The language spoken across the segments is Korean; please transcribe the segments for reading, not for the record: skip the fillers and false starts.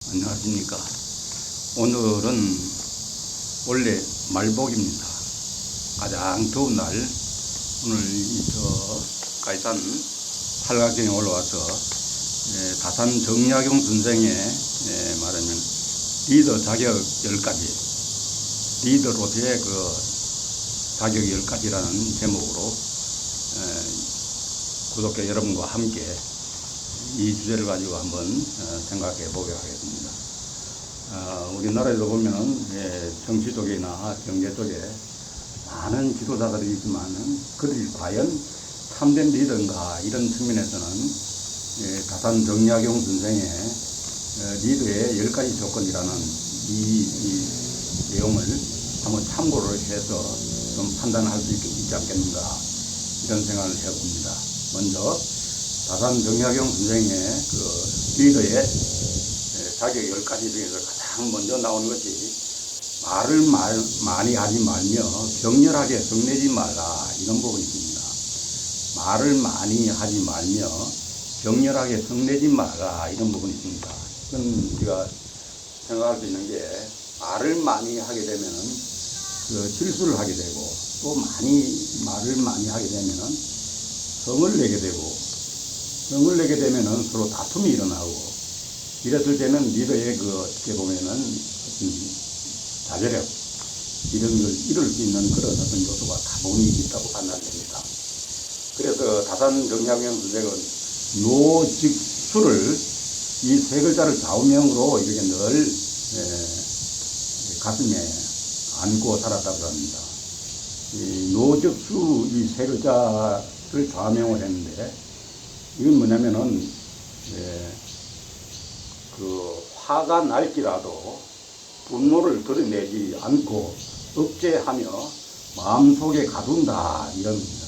안녕하십니까. 오늘은 원래 말복입니다. 가장 더운 날, 오늘 가이산 팔각정에 올라와서 다산 정약용 선생의 말하면 리더 자격 10가지, 리더로서의 그 자격 10가지라는 제목으로 구독자 여러분과 함께 이 주제를 가지고 한번 생각해 보게 하겠습니다. 우리나라에도 보면은 정치 쪽이나 경제 쪽에 많은 지도자들이 있지만은 그들이 과연 참된 리더인가, 이런 측면에서는 다산 정약용 선생의 리더의 10가지 조건이라는 이 내용을 한번 참고를 해서 좀 판단할 수 있지 않겠는가, 이런 생각을 해봅니다. 먼저 다산 정약용 선생의 그 리더의 자격 10가지 중에서 가장 먼저 나오는 것이 말을 많이 하지 말며 격렬하게 성내지 말라, 이런 부분이 있습니다. 말을 많이 하지 말며 격렬하게 성내지 말라, 이런 부분이 있습니다. 이건 우리가 생각할 수 있는 게, 말을 많이 하게 되면은 그 실수를 하게 되고, 또 말을 많이 하게 되면은 성을 내게 되면은 서로 다툼이 일어나고, 이랬을 때는 리더의 어떻게 보면은 자제력, 이런 걸 잃을 수 있는 그런 어떤 요소가 다분히 있다고 판단됩니다. 그래서 다산 정약용 선생은 노직수를, 이 세 글자를 좌우명으로 이렇게 늘 가슴에 안고 살았다고 합니다. 이 노직수, 이 세 글자를 좌우명을 했는데, 이건 뭐냐면은 그 화가 날지라도 분노를 드러내지 않고 억제하며 마음속에 가둔다, 이런 겁니다.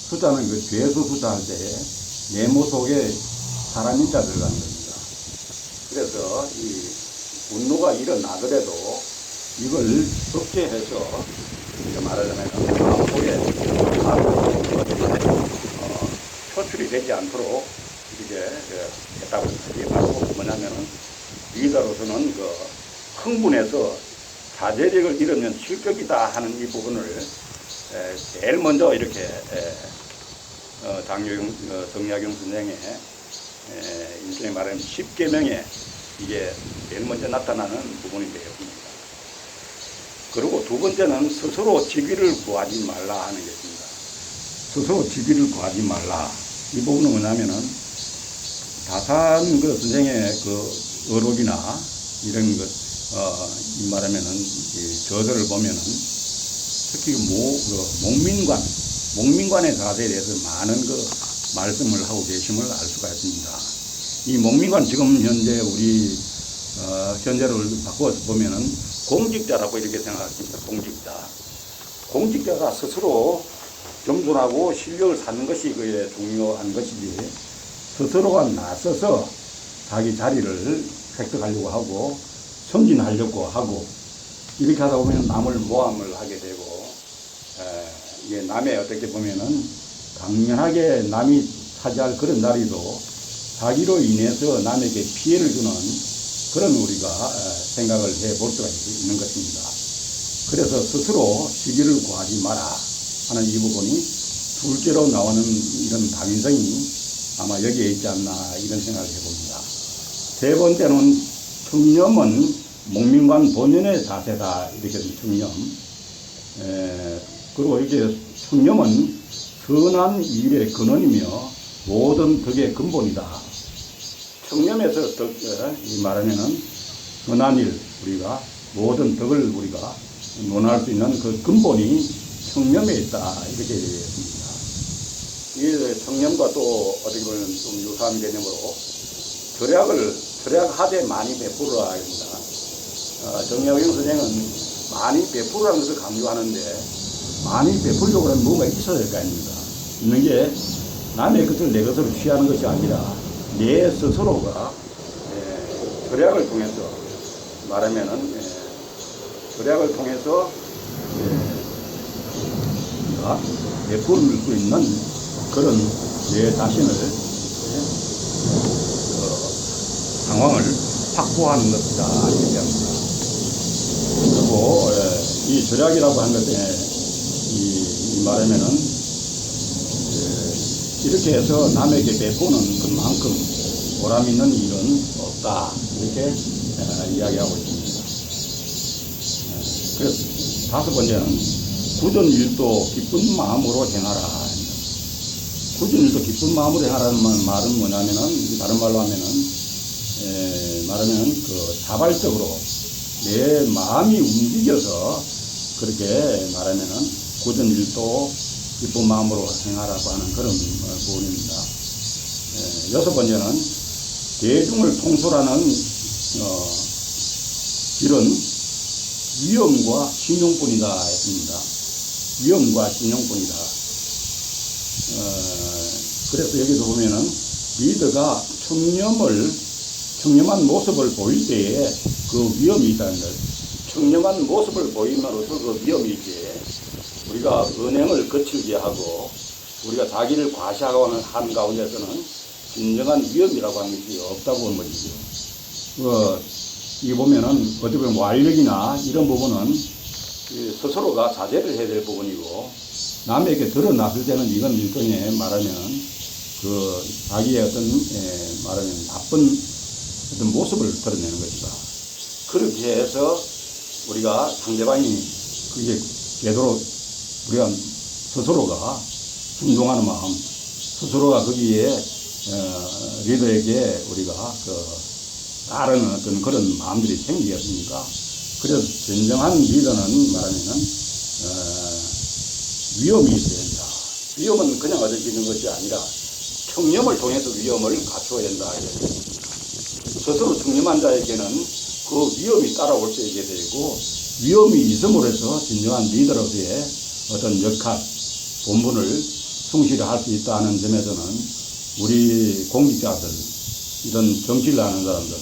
숫자는 그 죄수 숫자 할 때 네모 속에 사람 인자 들어가는 겁니다. 그래서 이 분노가 일어나더라도 이걸 억제해서, 말하자면 마음속에 표출이 되지 않도록 이렇게 했다고 합니다. 이게 바로 뭐냐면은, 리더로서는 그 흥분해서 자제력을 잃으면 실격이다 하는 이 부분을 제일 먼저 이렇게 정약용 선생의 일종의 말하면 10계명에 이게 제일 먼저 나타나는 부분이 되겠습니다. 그리고 두 번째는 스스로 직위를 구하지 말라 하는 것입니다. 스스로 직위를 구하지 말라. 이 부분은 뭐냐면은, 다산 그 선생의 그 어록이나 이런 것, 이 말하면은, 이 저서를 보면은, 특히 목민관의 자세에 대해서 많은 그 말씀을 하고 계심을 알 수가 있습니다. 이 목민관, 지금 현재 우리, 현재를 바꿔서 보면은 공직자라고 이렇게 생각합니다. 공직자가 스스로 겸손하고 실력을 쌓는 것이 그게 중요한 것이지, 스스로가 나서서 자기 자리를 획득하려고 하고 선진하려고 하고, 이렇게 하다 보면 남을 모함을 하게 되고, 이게 남의 어떻게 보면은 강렬하게 남이 차지할 그런 자리도 자기로 인해서 남에게 피해를 주는 그런 우리가 생각을 해볼 수가 있는 것입니다. 그래서 스스로 직위를 구하지 마라 하는 이 부분이 둘째로 나오는 이런 다민성이 아마 여기에 있지 않나, 이런 생각을 해봅니다. 세 번째는 청렴은 목민관 본연의 자세다, 이렇게 청렴. 그리고 이제 청렴은 선한 일의 근원이며 모든 덕의 근본이다. 청렴에서 이 말하면은 선한 일, 우리가 모든 덕을 우리가 논할 수 있는 그 근본이 청렴에 있다, 이렇게 얘기했습니다. 이 청렴과 또 어떻게 보면 좀 유사한 개념으로 절약하되 많이 베풀어야 합니다. 정약용 선생은 많이 베풀으라는 것을 강조하는데, 많이 베풀려고 하면 뭐가 있어야 될 거 아닙니까? 있는 게 남의 것을 내 것으로 취하는 것이 아니라 내 스스로가 절약을 통해서, 말하면은 절약을 통해서 우리가 베풀 수 있는 그런 내 자신을 상황을 확보하는 것이다 얘기합니다. 그리고 이 절약이라고 하는 것에 이 말하면은 이렇게 해서 남에게 베푸는 것만큼 보람 있는 일은 없다 이렇게 이야기하고 있습니다. 그래서 다섯 번째는 굳은 일도 기쁜 마음으로 행하라. 굳은 일도 기쁜 마음으로 행하라는 말은 뭐냐면은 다른 말로 하면은 말하면 그 자발적으로 내 마음이 움직여서 그렇게 말하면은 굳은 일도 기쁜 마음으로 행하라고 하는 그런 부분입니다. 여섯 번째는 대중을 통솔하는 길은 위엄과 신용뿐이다 했습니다. 위엄과 신용뿐이다. 그래서 여기서 보면은 리더가 청렴한 모습을 보일 때에 그 위엄이 있다는 것. 청렴한 모습을 보임으로써 그 위엄이 있지. 우리가 은행을 거칠게 하고 우리가 자기를 과시하고 하는 가운데서는 진정한 위엄이라고 하는 것이 없다고 보는 것이죠. 이 보면은 어떻게 보면 완력이나 이런 부분은 스스로가 자제를 해야 될 부분이고 남에게 드러났을 때는 이건 일종의 말하면 그 자기의 어떤 말하면 나쁜 어떤 모습을 드러내는 것이다. 그렇게 해서 우리가 상대방이 그게 되도록 우리가 스스로가 순종하는 마음, 스스로가 거기에 리더에게 우리가 따르는 어떤 그런 마음들이 생기겠습니까? 그래서 진정한 리더는 말하면은 위엄이 있어야 된다. 위엄은 그냥 얻어지는 것이 아니라 청렴을 통해서 위엄을 갖춰야 된다. 스스로 청렴한 자에게는 그 위엄이 따라올 수 있게 되고 위엄이 있음으로 해서 진정한 리더로서의 어떤 역할, 본분을 충실히 할 수 있다는 점에서는 우리 공직자들, 이런 정치를 하는 사람들,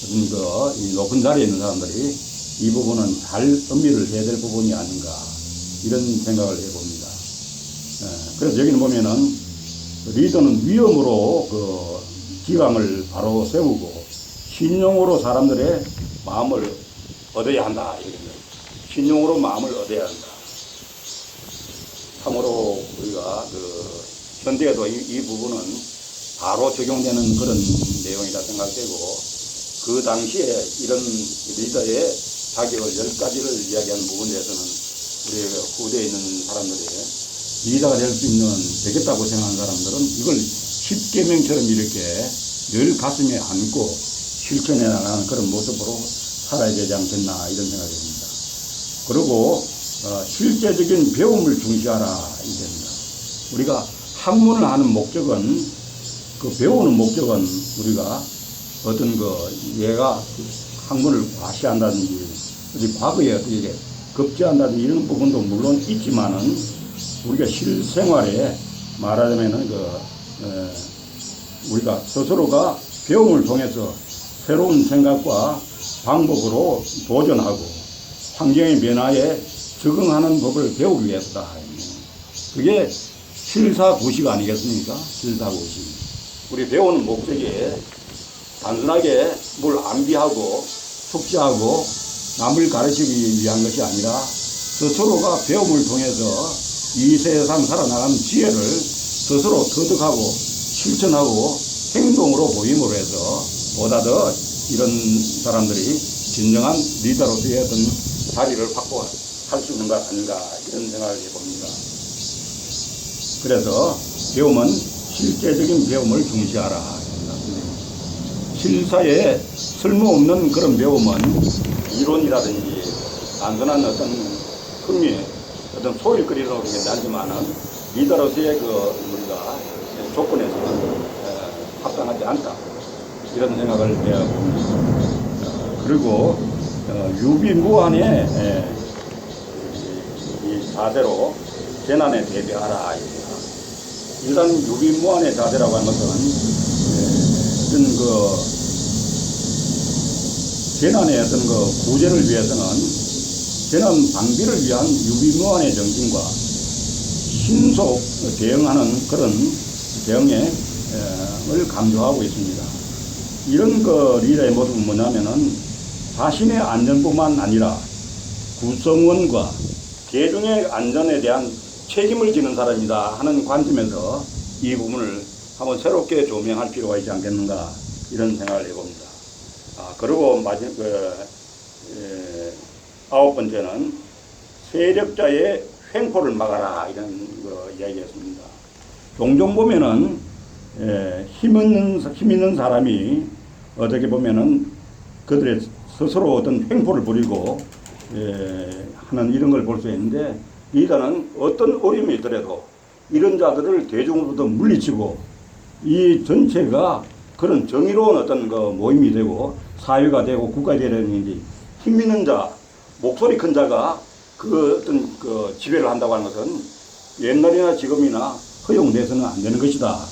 이 높은 자리에 있는 사람들이 이 부분은 잘 음미를 해야 될 부분이 아닌가, 이런 생각을 해봅니다. 그래서 여기는 보면은 리더는 위엄으로 기강을 바로 세우고 신용으로 사람들의 마음을 얻어야 한다. 신용으로 마음을 얻어야 한다. 참으로 우리가 현대에도 이 부분은 바로 적용되는 그런 내용이라 생각되고 그 당시에 이런 리더의 자격을 10가지를 이야기하는 부분에 대해서는 우리 후대에 있는 사람들이 리더가 될 수 있는 되겠다고 생각하는 사람들은 이걸 10계명처럼 이렇게 늘 가슴에 안고 실천해 나가는 그런 모습으로 살아야 되지 않겠나 이런 생각이 듭니다. 그리고 실제적인 배움을 중시하라 이겁니다. 우리가 학문을 하는 목적은 그 배우는 목적은 우리가 어떤 얘가 학문을 과시한다든지 어디 과거에 어떻게 급제한다든지 이런 부분도 물론 있지만은 우리가 실생활에 말하자면은 우리가 스스로가 배움을 통해서 새로운 생각과 방법으로 도전하고 환경의 변화에 적응하는 법을 배우기 위해서다. 그게 실사구식 아니겠습니까? 실사구식. 우리 배우는 목적이 단순하게 뭘 암기하고 숙지하고 남을 가르치기 위한 것이 아니라 스스로가 배움을 통해서 이 세상 살아나가는 지혜를 스스로 터득하고 실천하고 행동으로 보임으로 해서 보다 더 이런 사람들이 진정한 리더로서의 어떤 자리를 확보할 수 있는 것 아닌가 이런 생각을 해봅니다. 그래서 배움은 실제적인 배움을 중시하라. 실사에 쓸모없는 그런 배움은 이론이라든지 단순한 어떤 흥미, 어떤 소일거리로 하지만은 리더로서의 우리가 조건에서는 합당하지 않다. 이런 생각을 해봅니다. 그리고 유비무환의 이 자세로 재난에 대비하라. 일단 유비무환의 자세라고 하는 것은 어떤 재난의 어떤 구제를 위해서는 재난 방비를 위한 유비무환의 정신과 신속 대응하는 그런 대응을 강조하고 있습니다. 이런 그 리더의 모습은 뭐냐면은 자신의 안전뿐만 아니라 구성원과 대중의 안전에 대한 책임을 지는 사람이다 하는 관점에서 이 부분을 한번 새롭게 조명할 필요가 있지 않겠는가 이런 생각을 해봅니다. 그리고 아홉 번째는 세력자의 횡포를 막아라 이런 거 이야기했습니다. 종종 보면은 힘 있는 사람이 어떻게 보면은 그들의 스스로 어떤 횡포를 부리고 하는 이런 걸 볼 수 있는데 리더는 어떤 어려움이 있더라도 이런 자들을 대중으로부터 물리치고 이 전체가 그런 정의로운 어떤 그 모임이 되고 사회가 되고 국가가 되는 힘 있는 자, 목소리 큰 자가 그 어떤 그 지배를 한다고 하는 것은 옛날이나 지금이나 허용돼서는 안 되는 것이다.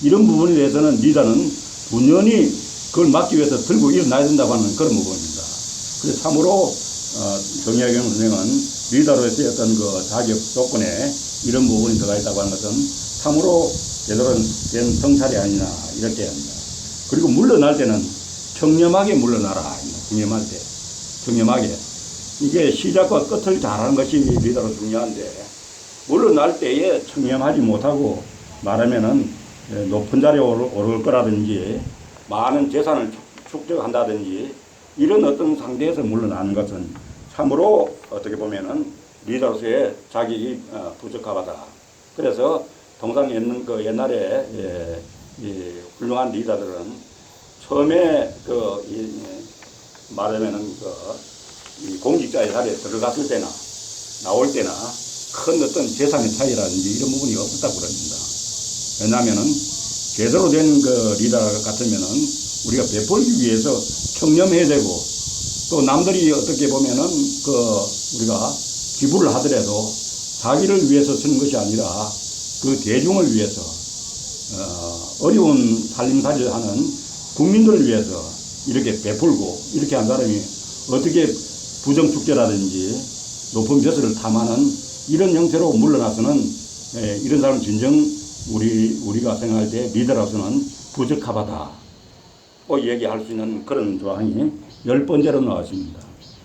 이런 부분에 대해서는 리더는 분연히 그걸 막기 위해서 들고 일어나야 된다고 하는 그런 부분입니다. 그래서 참으로 정약용 선생은 리더로서의 어떤 그 자격 조건에 이런 부분이 들어가 있다고 하는 것은 참으로 제대로 된 성찰이 아니나 이렇게 합니다. 그리고 물러날 때는 청렴하게 물러나라. 청렴할 때. 청렴하게. 이게 시작과 끝을 잘하는 것이 리더로 중요한데 물러날 때에 청렴하지 못하고 말하면은 높은 자리에 오를 거라든지 많은 재산을 축적한다든지 이런 어떤 상태에서 물러나는 것은 참으로 어떻게 보면은 리더로서의 자격이 부적합하다. 그래서 통상 옛날에 훌륭한 리더들은 처음에 말하면은 이 공직자의 자리에 들어갔을 때나 나올 때나 큰 어떤 재산의 차이라든지 이런 부분이 없었다고 그럽니다. 왜냐하면은 제대로 된 그 리더 같으면은 우리가 베풀기 위해서 청렴해야 되고 또 남들이 어떻게 보면은 우리가 기부를 하더라도 자기를 위해서 쓰는 것이 아니라 그 대중을 위해서 어려운 살림살이를 하는 국민들을 위해서 이렇게 베풀고 이렇게 한 사람이 어떻게 부정축제라든지 높은 벼슬을 탐하는 이런 형태로 물러나서는 이런 사람은 진정 우리가 생각할 때 리더로서는 부적합하다. 얘기할 수 있는 그런 조항이 10번째로 나왔습니다.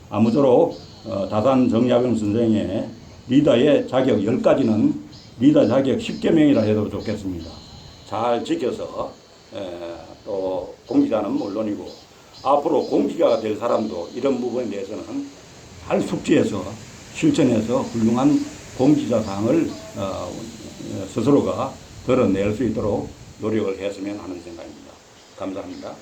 아무쪼록 다산 정약용 선생의 리더의 자격 10가지는 리더 자격 10개명이라 해도 좋겠습니다. 잘 지켜서 또 공직자는 물론이고 앞으로 공직자가 될 사람도 이런 부분에 대해서는 잘 숙지해서 실천해서 훌륭한 공직자상을 스스로가 드러낼 수 있도록 노력을 했으면 하는 생각입니다. 감사합니다.